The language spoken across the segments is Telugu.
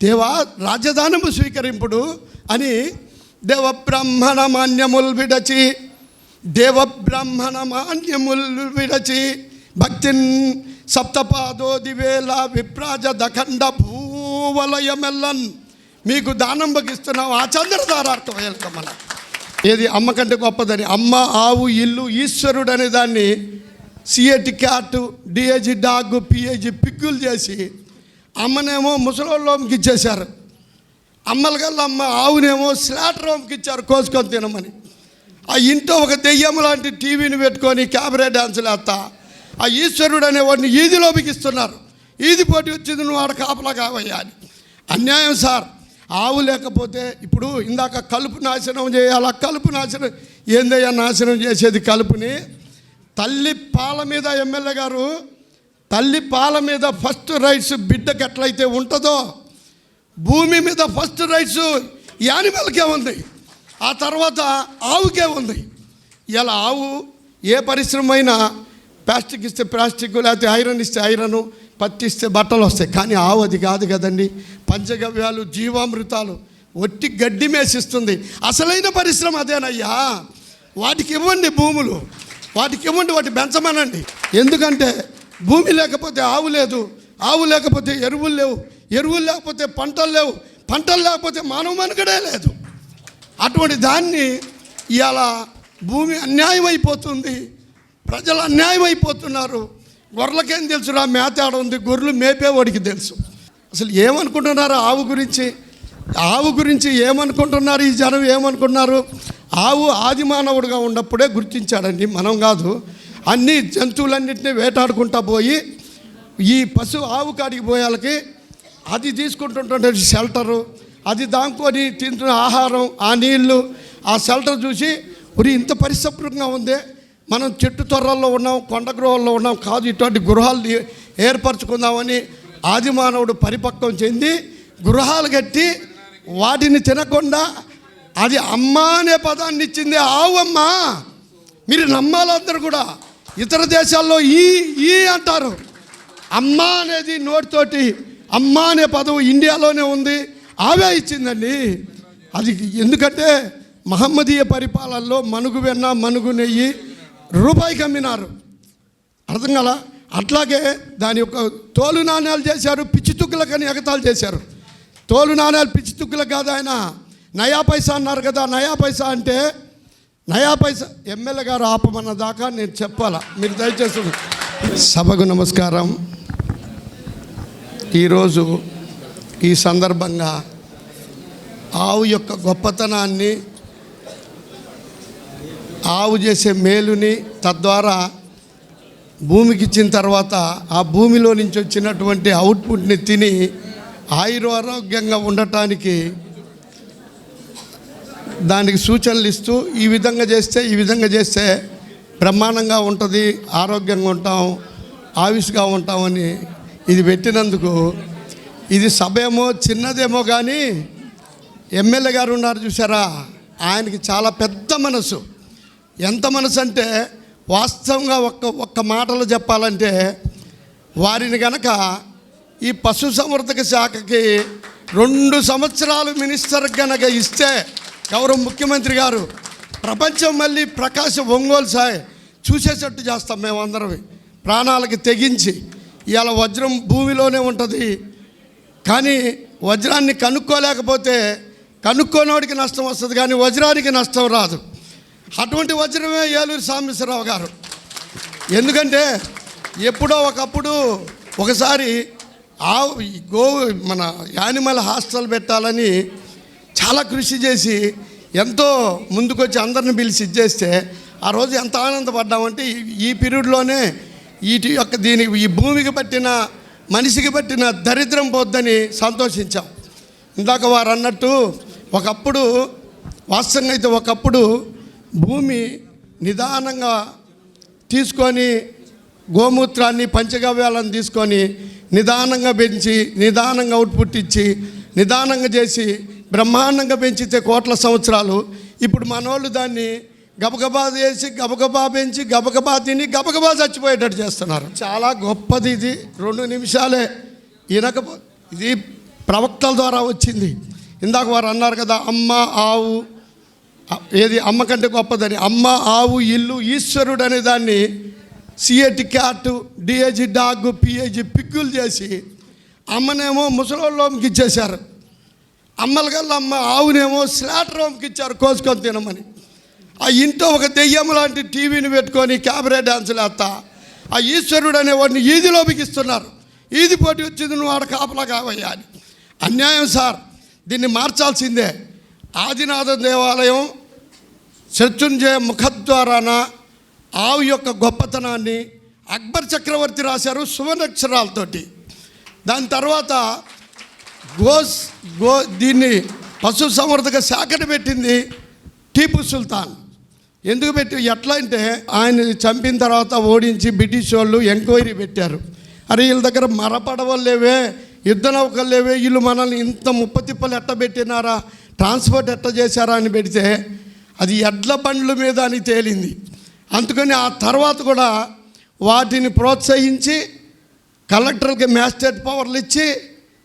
దేవా రాజధానము స్వీకరింపుడు అని దేవబ్రాహ్మణ మాన్యముల్ విడచి భక్తిన్ సప్తపాదో దివేల విప్రాజ దఖండ భూవలయమెల్లన్ మీకు దానం భగిస్తున్నాం ఆ చంద్రధారార్థం వెళ్తామల. ఏది అమ్మ కంటే గొప్పదని, అమ్మ, ఆవు, ఇల్లు, ఈశ్వరుడు అనే దాన్ని C A T cat, D A G dog, P A G పిక్కులు చేసి అమ్మనేమో ముసలోళ్ళకి ఇచ్చేశారు. అమ్మలకల్లా అమ్మ ఆవునేమో స్లాటర్ హోమ్కి ఇచ్చారు కోసుకొని తినమని. ఆ ఇంట్లో ఒక దెయ్యం లాంటి టీవీని పెట్టుకొని క్యాబరే డ్యాన్సులు వేస్తా ఆ ఈశ్వరుడు అనేవాడిని ఈదిలోకి ఇస్తున్నారు. ఈది పోటీ వచ్చింది, నువ్వు ఆడ కాపలా కావయ్యా అని. అన్యాయం సార్. ఆవు లేకపోతే ఇప్పుడు ఇందాక కలుపు నాశనం చేయాలి, కలుపు నాశనం ఏందయ్యా నాశనం చేసేది కలుపుని? తల్లి పాల మీద ఎమ్మెల్యే గారు, తల్లి పాల మీద ఫస్ట్ రైట్స్ బిడ్డకి ఎట్లయితే ఉంటుందో భూమి మీద ఫస్ట్ రైట్స్ యానిమల్కే ఉంది, ఆ తర్వాత ఆవుకే ఉంది. ఇలా ఆవు ఏ పరిశ్రమ అయినా ప్లాస్టిక్ ఇస్తే ప్లాస్టిక్, లేకపోతే ఐరన్ ఇస్తే ఐరను, పత్తి ఇస్తే బట్టలు వస్తాయి. కానీ ఆవు అది కాదు కదండి. పంచగవ్యాలు, జీవామృతాలు, ఒట్టి గడ్డి మేసిస్తుంది. అసలైన పరిశ్రమ అదేనయ్యా. వాటికి ఇవ్వండి భూములు, వాటికి ఇవ్వండి, వాటి పెంచమనండి. ఎందుకంటే భూమి లేకపోతే ఆవు లేదు, ఆవు లేకపోతే ఎరువులు లేవు, ఎరువులు లేకపోతే పంటలు లేవు, పంటలు లేకపోతే మానవ మనుగడే లేదు. అటువంటి దాన్ని ఇవాళ భూమి అన్యాయం అయిపోతుంది, ప్రజలు అన్యాయం అయిపోతున్నారు. గొర్రెలకేం తెలుసురా మేత ఆడ ఉంది, గొర్రెలు మేపేవాడికి తెలుసు. అసలు ఏమనుకుంటున్నారు ఆవు గురించి? ఆవు గురించి ఏమనుకుంటున్నారు ఈ జనం? ఏమనుకుంటున్నారు? ఆవు ఆది మానవుడిగా ఉన్నప్పుడే గుర్తించాడండి, మనం కాదు. అన్ని జంతువులన్నింటినీ వేటాడుకుంటా పోయి ఈ ఆవు కాడికి పోయాలకి అది తీసుకుంటుంటే షెల్టరు, అది దాంకొని తింటున్న ఆహారం, ఆ నీళ్ళు, ఆ షెల్టర్ చూసి ఉరి ఇంత పరిశుభ్రంగా ఉంది, మనం చెట్టు తొర్రల్లో ఉన్నాం, కొండ గృహాల్లో ఉన్నాం, కాదు ఇటువంటి గృహాలు ఏర్పరచుకుందామని ఆది మానవుడు పరిపక్వం చెంది గృహాలు కట్టి వాటిని తినకుండా అది అమ్మ అనే పదాన్ని ఇచ్చింది ఆవు. అమ్మ మీరు నమ్మాలందరూ కూడా. ఇతర దేశాల్లో ఈ అంటారు, అమ్మ అనేది నోటితోటి అమ్మ అనే పదం ఇండియాలోనే ఉంది, ఆవే ఇచ్చిందండి. అది ఎందుకంటే మహమ్మదీయ పరిపాలనలో మనుగు వెన్న, మనుగు నెయ్యి రూపాయికి అమ్మినారు, అర్థం కదా. అట్లాగే దాని యొక్క తోలు నాణ్యాలు చేశారు, పిచ్చి తుక్కులకని ఎగతాలు చేశారు. తోలు నాణ్యాలు పిచ్చి తుక్కులకు కాదు, ఆయన నయా పైసా అన్నారు కదా. నయా పైసా అంటే నయా పైసా ఎమ్మెల్యే గారు ఆపమన్న దాకా నేను చెప్పాలా, మీరు దయచేసి. సభకు నమస్కారం. ఈరోజు ఈ సందర్భంగా ఆవు యొక్క గొప్పతనాన్ని, ఆవు చేసే మేలుని, తద్వారా భూమికి ఇచ్చిన తర్వాత ఆ భూమిలో నుంచి వచ్చినటువంటి అవుట్పుట్ని తిని ఆరోగ్యంగా ఉండటానికి దానికి సూచనలు ఇస్తూ ఈ విధంగా చేస్తే బ్రహ్మాండంగా ఉంటుంది, ఆరోగ్యంగా ఉంటాం, ఆయుష్గా ఉంటామని ఇది పెట్టినందుకు, ఇది సభ ఏమో చిన్నదేమో కానీ ఎమ్మెల్యే గారు ఉన్నారు చూసారా, ఆయనకి చాలా పెద్ద మనసు. ఎంత మనసు అంటే వాస్తవంగా ఒక్క మాటలో చెప్పాలంటే వారిని గనక ఈ పశుసంవర్ధక శాఖకి 2 సంవత్సరాలు మినిస్టర్ గనక ఇస్తే గౌరవ ముఖ్యమంత్రి గారు ప్రపంచం మళ్ళీ ప్రకాశం ఒంగోలు సాయి చూసేటట్టు చేస్తాం మేమందరం ప్రాణాలకి తెగించి. ఇవాళ వజ్రం భూమిలోనే ఉంటుంది, కానీ వజ్రాన్ని కనుక్కోలేకపోతే కనుక్కోనోడికి నష్టం వస్తుంది, కానీ వజ్రానికి నష్టం రాదు. అటువంటి వజ్రమే ఏలూరు సాంబశివరావు గారు. ఎందుకంటే ఎప్పుడో ఒకప్పుడు ఒకసారి మన యానిమల్ హాస్టల్ పెట్టాలని చాలా కృషి చేసి ఎంతో ముందుకొచ్చి అందరిని పిలిచి ఇచ్చేస్తే ఆ రోజు ఎంత ఆనందపడ్డామంటే ఈ పీరియడ్లోనే ఈ భూమికి పట్టిన, మనిషికి పట్టిన దరిద్రం పోద్దని సంతోషించాం. ఇందాక వారు అన్నట్టు వాస్తవంగా అయితే ఒకప్పుడు భూమి నిదానంగా తీసుకొని గోమూత్రాన్ని, పంచగవ్యాలను తీసుకొని నిదానంగా పెంచి, నిదానంగా అవుట్పుట్ ఇచ్చి, నిదానంగా చేసి బ్రహ్మాండంగా పెంచితే కోట్ల సంవత్సరాలు. ఇప్పుడు మనోళ్ళు దాన్ని గబగబా చేసి, గబగబా పెంచి, గబగబా తిని, గబగబా చచ్చిపోయేటట్టు చేస్తున్నారు. చాలా గొప్పది ఇది. 2 నిమిషాలే ఇది ప్రవక్తల ద్వారా వచ్చింది. ఇందాక వారు అన్నారు కదా, అమ్మ ఆవు ఏది అమ్మ కంటే గొప్పదని. అమ్మ ఆవు ఇల్లు ఈశ్వరుడు అనే దాన్ని C A T cat, D A G dog, P A G పిగ్గులు చేసి అమ్మనేమో ముసలోళ్ళకి ఇచ్చేశారు. అమ్మలకల్లా అమ్మ ఆవునేమో స్లాటర్ హోమ్కి ఇచ్చారు కోసుకొని తినమని. ఆ ఇంట్లో ఒక దెయ్యం లాంటి టీవీని పెట్టుకొని క్యాబరే డ్యాన్సులు వేస్తా ఆ ఈశ్వరుడు అనేవాడిని ఈదిలో బిగిస్తున్నారు. ఈది పోటీ వచ్చింది, నువ్వు ఆడ కాపలా కావయ్యా అని. అన్యాయం సార్, దీన్ని మార్చాల్సిందే. ఆదినాథ దేవాలయం శత్రుంజయ ముఖద్వారాన ఆవు యొక్క గొప్పతనాన్ని అక్బర్ చక్రవర్తి రాశారు సువర్ణాక్షరాలతోటి. దాని తర్వాత దీన్ని పశు సంవర్ధక శాఖను పెట్టింది టీపు సుల్తాన్. ఎందుకు పెట్టి ఎట్లా అంటే ఆయన చంపిన తర్వాత ఓడించి బ్రిటిష్ వాళ్ళు ఎంక్వైరీ పెట్టారు. అరే వీళ్ళ దగ్గర మరపడవలు లేవే, యుద్ధ నౌకలు లేవే, వీళ్ళు మనల్ని ఇంత ముప్పతిప్పలు ఎట్ట పెట్టినారా, ట్రాన్స్పోర్ట్ ఎట్ట చేశారా అని పెడితే అది ఎడ్ల బండ్ల మీద అని తేలింది. అందుకని ఆ తర్వాత కూడా వాటిని ప్రోత్సహించి కలెక్టర్కి మ్యాజిస్ట్రేట్ పవర్లు ఇచ్చి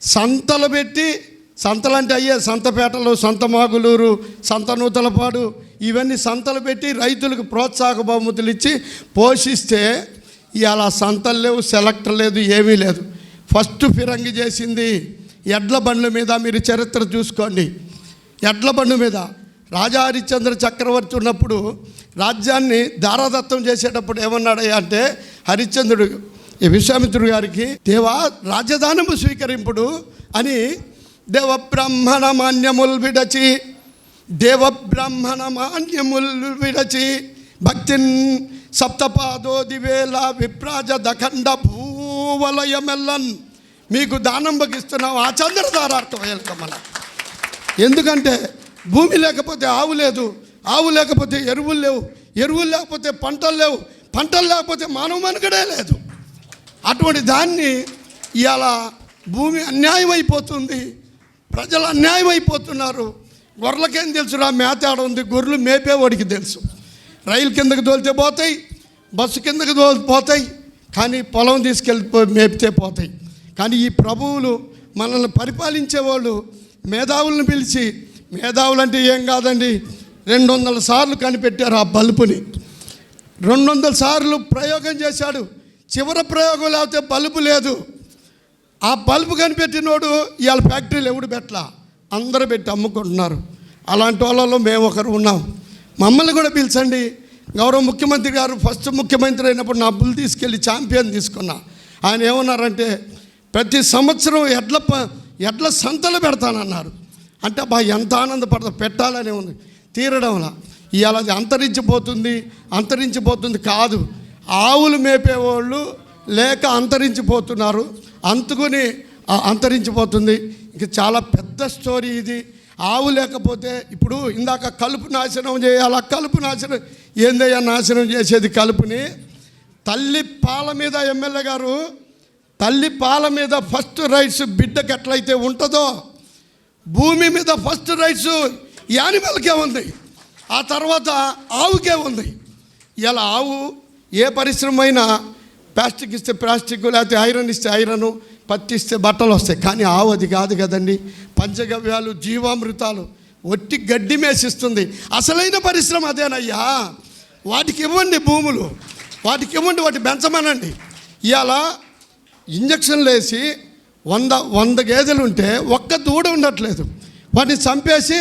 సంతలు పెట్టి, సంతలు అంటే అయ్యే సంతపేటలు, సంతమాగులూరు, సంతనూతలపాడు, ఇవన్నీ సంతలు పెట్టి రైతులకు ప్రోత్సాహక బహుమతులు ఇచ్చి పోషిస్తే ఇలా సంతలు లేవు, సెలెక్టర్ లేదు, ఏమీ లేదు. ఫస్ట్ ఫిరంగి చేసింది ఎడ్ల బండ్ల మీద. మీరు చరిత్ర చూసుకోండి. ఎడ్ల బండ్ల మీద రాజా హరిశ్చంద్ర చక్రవర్తి ఉన్నప్పుడు రాజ్యాన్ని దారాదత్తం చేసేటప్పుడు ఏమన్నాడయ్యా అంటే హరిశ్చంద్రుడు విశ్వామిత్రుడు గారికి, దేవా రాజధానము స్వీకరింపుడు అని దేవబ్రాహ్మణ మాన్యములు విడచి భక్తిన్ సప్తపాదో దివేల విప్రాజ దఖండ భూవలయమెల్లన్ మీకు దానం భగిస్తున్నాం ఆ చంద్రధారార్థం వెల్కమల. ఎందుకంటే భూమి లేకపోతే ఆవు లేదు, ఆవు లేకపోతే ఎరువులు లేవు, ఎరువులు లేకపోతే పంటలు లేవు, పంటలు లేకపోతే మానవ మనుగడే లేదు. అటువంటి దాన్ని ఇవాళ భూమి అన్యాయం అయిపోతుంది, ప్రజలు అన్యాయం అయిపోతున్నారు. గొర్రెలకేం తెలుసురా మేత ఆడ ఉంది, గొర్రెలు మేపేవాడికి తెలుసు. రైలు కిందకి తోలితే పోతాయి, బస్సు కిందకి పోతాయి, కానీ పొలం తీసుకెళ్ళి మేపితే పోతాయి. కానీ ఈ ప్రభువులు మనల్ని పరిపాలించేవాళ్ళు మేధావులను పిలిచి, మేధావులు అంటే ఏం కాదండి, 200 సార్లు కనిపెట్టారు ఆ బల్బుని. 200 సార్లు ప్రయోగం చేశాడు. చివరి ప్రయోగం లేకపోతే బల్బు లేదు. ఆ బల్బు కనిపెట్టినోడు ఇవాళ ఫ్యాక్టరీలు ఎవడు పెట్టలా, అందరూ పెట్టి అమ్ముకుంటున్నారు. అలాంటి వాళ్ళలో మేము ఒకరు ఉన్నాం. మమ్మల్ని కూడా పిలిచండి. గౌరవ ముఖ్యమంత్రి గారు ఫస్ట్ ముఖ్యమంత్రి అయినప్పుడు నా బుల్ తీసుకెళ్ళి ఛాంపియన్ తీసుకున్నా. ఆయన ఏమన్నారంటే ప్రతి సంవత్సరం ఎడ్ల సంతలు పెడతానన్నారు. అంటే బా ఎంత ఆనందపడతా, పెట్టాలనే ఉంది, తీరడంలా. ఇవాళ అది అంతరించిపోతుంది కాదు, ఆవులు మేపేవాళ్ళు లేక అంతరించిపోతున్నారు. అందుకుని అంతరించిపోతుంది. ఇంక చాలా పెద్ద స్టోరీ ఇది. ఆవు లేకపోతే ఇప్పుడు ఇందాక కలుపు నాశనం చేయాలి, కలుపు నాశనం ఏందయ్యా నాశనం చేసేది కలుపుని? తల్లి పాల మీద ఎమ్మెల్యే గారు, తల్లి పాల మీద ఫస్ట్ రైట్స్ బిడ్డకి ఎట్లయితే ఉంటుందో భూమి మీద ఫస్ట్ రైట్స్ యానిమల్కే ఉంది, ఆ తర్వాత ఆవుకే ఉంది. ఇలా ఆవు ఏ పరిశ్రమ అయినా ప్లాస్టిక్ ఇస్తే ప్లాస్టిక్, లేకపోతే ఐరన్ ఇస్తే ఐరను, పత్తి ఇస్తే బట్టలు వస్తాయి. కానీ ఆవు అది కాదు కదండి. పంచగవ్యాలు, జీవామృతాలు, ఒట్టి గడ్డి మేసిస్తుంది. అసలైన పరిశ్రమ అదేనయ్యా. వాటికి ఇవ్వండి భూములు, వాటికి ఇవ్వండి, వాటి పెంచమనండి. ఇవాళ ఇంజక్షన్లు వేసి 100 గేదెలు ఉంటే ఒక్క దూడ ఉండట్లేదు. వాటిని చంపేసి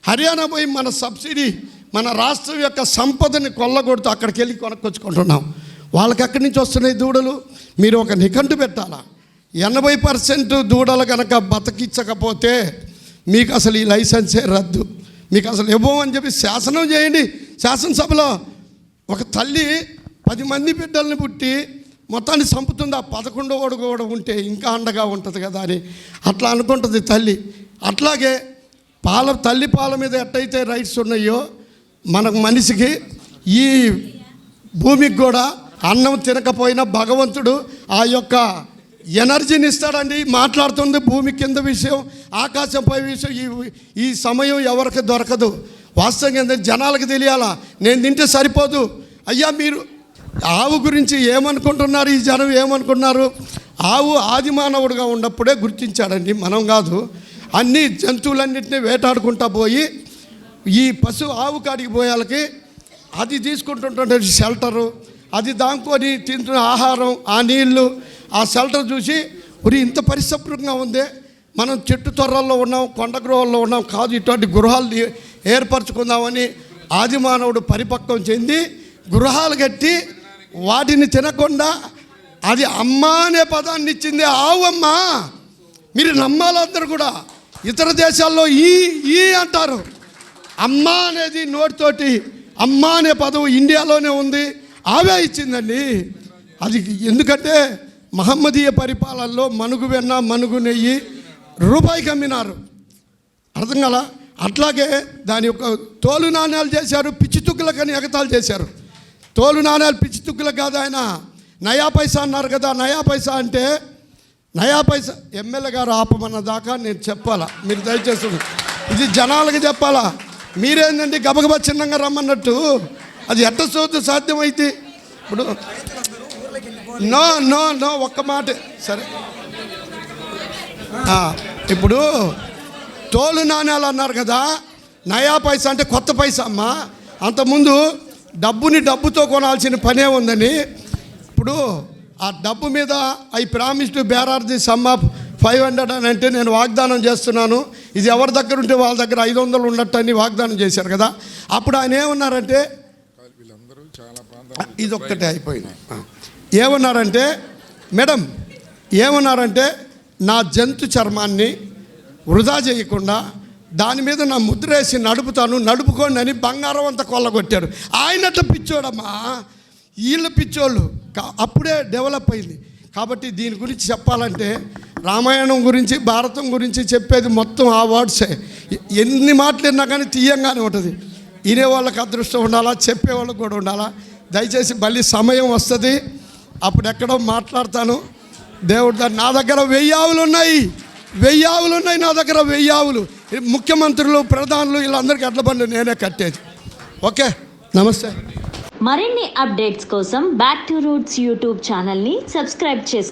హర్యానా పోయి మన సబ్సిడీ, మన రాష్ట్రం యొక్క సంపదని కొల్లగొడుతూ అక్కడికి వెళ్ళి కొనుక్కొచ్చుకుంటున్నాం. వాళ్ళకి ఎక్కడి నుంచి వస్తున్నాయి దూడలు? మీరు ఒక నిఘంటు పెట్టాలా. 80% దూడలు కనుక బతికించకపోతే మీకు అసలు ఈ లైసెన్సే రద్దు, మీకు అసలు ఇవ్వమని చెప్పి శాసనం చేయండి. శాసనసభలో ఒక తల్లి 10 మంది బిడ్డల్ని పుట్టి మొత్తాన్ని చంపుతుంది, ఆ 11వ కూడా ఉంటే ఇంకా అండగా ఉంటుంది కదా అని అట్లా అనుకుంటుంది తల్లి. అట్లాగే తల్లి పాల మీద ఎట్టయితే రైట్స్ ఉన్నాయో మనకు మనిషికి ఈ భూమికి కూడా అన్నం తినకపోయినా భగవంతుడు ఆ యొక్క ఎనర్జీని ఇస్తాడండి. మాట్లాడుతుంది భూమి కింద విషయం, ఆకాశంపై విషయం. ఈ సమయం ఎవరికి దొరకదు. వాస్తవంగా ఏంటంటే జనాలకు తెలియాలా, నేను తింటే సరిపోదు. అయ్యా మీరు ఆవు గురించి ఏమనుకుంటున్నారు? ఈ జనం ఏమనుకున్నారు? ఆవు ఆది మానవుడిగా ఉన్నప్పుడే గుర్తించాడండి, మనం కాదు. అన్ని జంతువులన్నింటినీ వేటాడుకుంటా పోయి ఈ ఆవు కాడికి పోయాలకి అది తీసుకుంటుంటే షెల్టరు, అది దాంకొని తింటున్న ఆహారం, ఆ నీళ్లు, ఆ షెల్టర్ చూసి ఉరి ఇంత పరిశుభ్రంగా ఉంది, మనం చెట్టు తొర్రల్లో ఉన్నాం, కొండ గృహాల్లో ఉన్నాం, కాదు ఇటువంటి గృహాలు ఏర్పరచుకుందామని ఆది మానవుడు పరిపక్వం చెంది గృహాలు కట్టి వాటిని తినకుండా అది అమ్మ అనే పదాన్ని ఇచ్చింది. ఆవు అమ్మ. మీరు నమ్మాలందరూ కూడా. ఇతర దేశాల్లో ఈ అంటారు. అమ్మ అనేది నోటితోటి అమ్మ అనే పదం ఇండియాలోనే ఉంది, ఆవే ఇచ్చిందండి. అది ఎందుకంటే మహమ్మదీయ పరిపాలనలో మనుగు వెన్న మనుగు నెయ్యి రూపాయికి అమ్మినారు, అర్థం కదా. అట్లాగే దాని యొక్క తోలు నాణ్యాలు చేశారు, పిచ్చి తుక్కులకని ఎగతాలు చేశారు. తోలు నాణ్యాలు పిచ్చి తుక్కులకు కాదు, ఆయన నయా పైసా అన్నారు కదా. నయా పైసా అంటే నయా పైసా ఎమ్మెల్యే గారు ఆపమన్న దాకా నేను చెప్పాలా, మీరు దయచేసి ఇది జనాలకు చెప్పాలా. మీరేందండి గబగబా చిన్నంగా రమ్మన్నట్టు, అది ఎట్ట చూద్దు సాధ్యమైతే. ఇప్పుడు నో నో నో ఒక్క మాట సరే. ఇప్పుడు తోలు నాణ్యాలు అన్నారు కదా, నయా పైసా అంటే కొత్త పైసా అమ్మ. అంతకుముందు డబ్బుతో కొనాల్సిన పనే ఉందని, ఇప్పుడు ఆ డబ్బు మీద I promise to Berar the some of 500 అని అంటే నేను వాగ్దానం చేస్తున్నాను, ఇది ఎవరి దగ్గర ఉంటే వాళ్ళ దగ్గర 500 ఉన్నట్టు అని వాగ్దానం చేశారు కదా. అప్పుడు ఆయన ఏమన్నారంటే, ఇది ఒక్కటే అయిపోయింది. ఏమన్నారంటే మేడం, ఏమన్నారంటే నా జంతు చర్మాన్ని వృధా చేయకుండా దాని మీద నా ముద్ర వేసి నడుపుకోండి అని బంగారం అంతా కొల్లగొట్టారు. ఆయనట్ల పిచ్చోడమ్మా, వీళ్ళు పిచ్చోళ్ళు. అప్పుడే డెవలప్ అయింది. కాబట్టి దీని గురించి చెప్పాలంటే రామాయణం గురించి భారతం గురించి చెప్పేది మొత్తం ఆ వర్డ్సే. ఎన్ని మాటలు విన్నా కానీ తీయంగానే ఉంటుంది. వినేవాళ్ళకి అదృష్టం ఉండాలా, చెప్పేవాళ్ళకి కూడా ఉండాలా. దయచేసి మళ్ళీ సమయం వస్తుంది, అప్పుడు ఎక్కడో మాట్లాడతాను. దేవుడు నా దగ్గర 1000 ఆవులు ఉన్నాయి, 1000 ఆవులు ఉన్నాయి నా దగ్గర, 1000 ఆవులు. ముఖ్యమంత్రులు, ప్రధానులు వీళ్ళందరికీ ఎడ్ల బండ్లు నేనే కట్టేది. ఓకే, నమస్తే. మరిన్ని అప్డేట్స్ కోసం బ్యాక్ టు రూట్స్ యూట్యూబ్ ఛానల్ని సబ్స్క్రైబ్ చేసుకోండి.